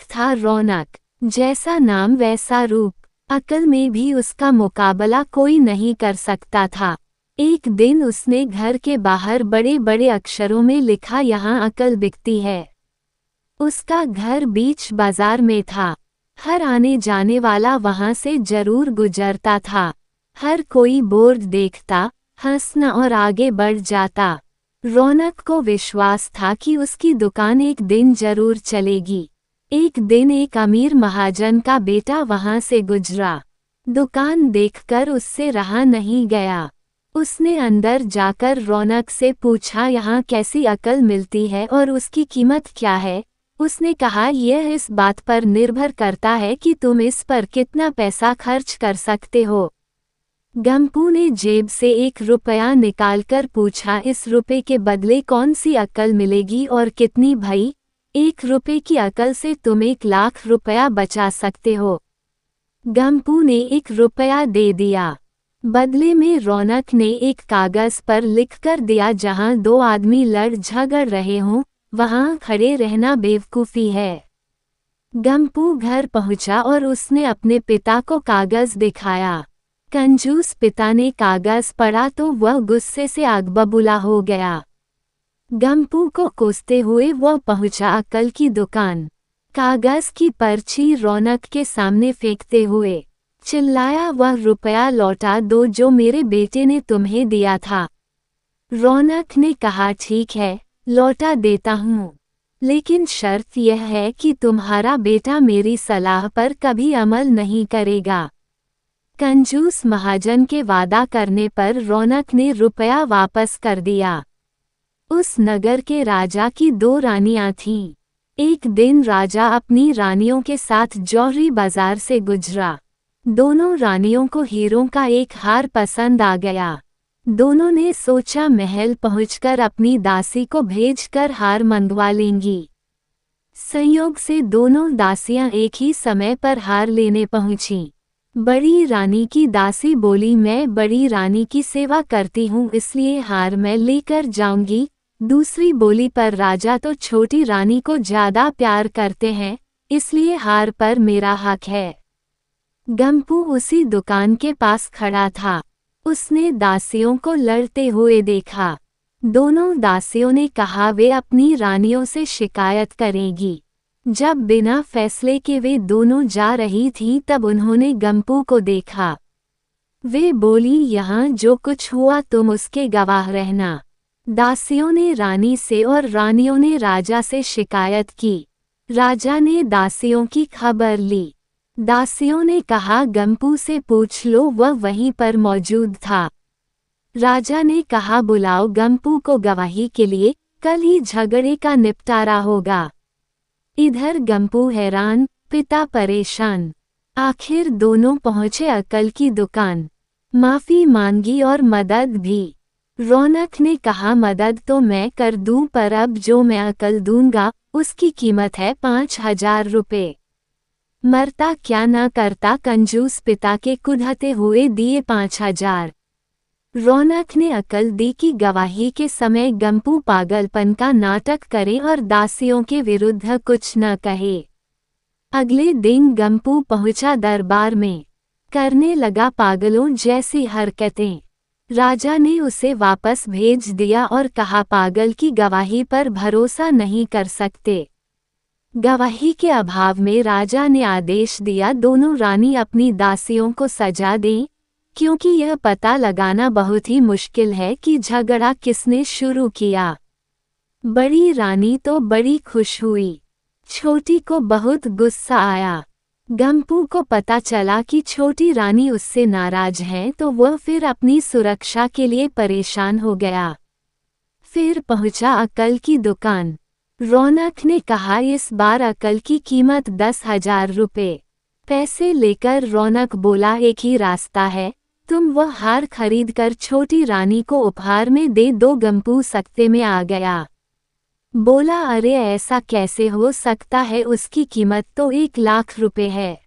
था रौनक, जैसा नाम वैसा रूप, अकल में भी उसका मुकाबला कोई नहीं कर सकता था। एक दिन उसने घर के बाहर बड़े बड़े अक्षरों में लिखा, यहाँ अकल बिकती है। उसका घर बीच बाजार में था। हर आने जाने वाला वहां से जरूर गुजरता था। हर कोई बोर्ड देखता, हंसना और आगे बढ़ जाता। रौनक को विश्वास था कि उसकी दुकान एक दिन जरूर चलेगी। एक दिन एक अमीर महाजन का बेटा वहां से गुजरा। दुकान देखकर उससे रहा नहीं गया। उसने अंदर जाकर रौनक से पूछा, यहाँ कैसी अकल मिलती है और उसकी कीमत क्या है? उसने कहा, यह इस बात पर निर्भर करता है कि तुम इस पर कितना पैसा खर्च कर सकते हो। गंपू ने जेब से 1 रुपया निकालकर पूछा, इस रुपए के बदले कौन सी अकल मिलेगी और कितनी? भाई, 1 रुपए की अकल से तुम 1 लाख रुपया बचा सकते हो। गंपू ने 1 रुपया दे दिया। बदले में रौनक ने एक कागज पर लिखकर दिया, जहां 2 आदमी लड़ झगड़ रहे हों, वहां खड़े रहना बेवकूफ़ी है। गंपू घर पहुंचा और उसने अपने पिता को कागज दिखाया। कंजूस पिता ने कागज पढ़ा तो वह गुस्से से आग बबूला हो गया। गंपू को कोसते हुए वह पहुंचा अकल की दुकान। कागज की पर्ची रौनक के सामने फेंकते हुए चिल्लाया, वह रुपया लौटा दो जो मेरे बेटे ने तुम्हें दिया था। रौनक ने कहा, ठीक है, लौटा देता हूँ, लेकिन शर्त यह है कि तुम्हारा बेटा मेरी सलाह पर कभी अमल नहीं करेगा। कंजूस महाजन के वादा करने पर रौनक ने रुपया वापस कर दिया। उस नगर के राजा की 2 रानियां थीं। एक दिन राजा अपनी रानियों के साथ जौहरी बाजार से गुजरा। दोनों रानियों को हीरों का एक हार पसंद आ गया। दोनों ने सोचा, महल पहुंचकर अपनी दासी को भेजकर हार मंगवा लेंगी। संयोग से दोनों दासियां एक ही समय पर हार लेने पहुंचीं। बड़ी रानी की दासी बोली, मैं बड़ी रानी की सेवा करती हूँ, इसलिए हार मैं लेकर जाऊंगी। दूसरी बोली, पर राजा तो छोटी रानी को ज्यादा प्यार करते हैं, इसलिए हार पर मेरा हक है। गंपू उसी दुकान के पास खड़ा था। उसने दासियों को लड़ते हुए देखा। दोनों दासियों ने कहा वे अपनी रानियों से शिकायत करेंगी। जब बिना फैसले के वे दोनों जा रही थीं तब उन्होंने गंपू को देखा। वे बोली, यहाँ जो कुछ हुआ तुम उसके गवाह रहना। दासियों ने रानी से और रानियों ने राजा से शिकायत की। राजा ने दासियों की खबर ली। दासियों ने कहा, गंपू से पूछ लो, वह वहीं पर मौजूद था। राजा ने कहा, बुलाओ गंपू को गवाही के लिए, कल ही झगड़े का निपटारा होगा। इधर गंपू हैरान, पिता परेशान। आखिर दोनों पहुंचे अकल की दुकान। माफी मांगी और मदद भी। रौनक ने कहा, मदद तो मैं कर दूं, पर अब जो मैं अकल दूंगा उसकी कीमत है 5000 रुपये। मरता क्या न करता, कंजूस पिता के कुढ़ते हुए दिए 5000। रौनक ने अकल दी कि गवाही के समय गंपू पागलपन का नाटक करे और दासियों के विरुद्ध कुछ न कहे। अगले दिन गंपू पहुंचा दरबार में। करने लगा पागलों जैसी हरकतें। राजा ने उसे वापस भेज दिया और कहा, पागल की गवाही पर भरोसा नहीं कर सकते। गवाही के अभाव में राजा ने आदेश दिया, दोनों रानी अपनी दासियों को सजा दें, क्योंकि यह पता लगाना बहुत ही मुश्किल है कि झगड़ा किसने शुरू किया। बड़ी रानी तो बड़ी खुश हुई, छोटी को बहुत गुस्सा आया। गंपू को पता चला कि छोटी रानी उससे नाराज है तो वह फिर अपनी सुरक्षा के लिए परेशान हो गया। फिर पहुंचा अकल की दुकान। रौनक ने कहा, इस बार अकल की कीमत 10,000 रुपये। पैसे लेकर रौनक बोला, एक ही रास्ता है, तुम वह हार खरीदकर छोटी रानी को उपहार में दे दो। गंपू सकते में आ गया। बोला, अरे ऐसा कैसे हो सकता है, उसकी कीमत तो 1 लाख रुपए है।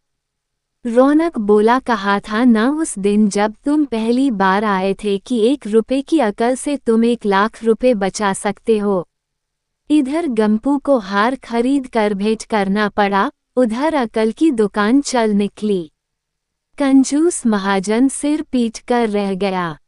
रौनक बोला, कहा था ना उस दिन जब तुम पहली बार आए थे कि 1 रुपए की अकल से तुम 1 लाख रुपए बचा सकते हो। इधर गंपू को हार खरीद कर भेंट करना पड़ा उधर अकल की दुकान चल निकली। कंजूस महाजन सिर पीट कर रह गया।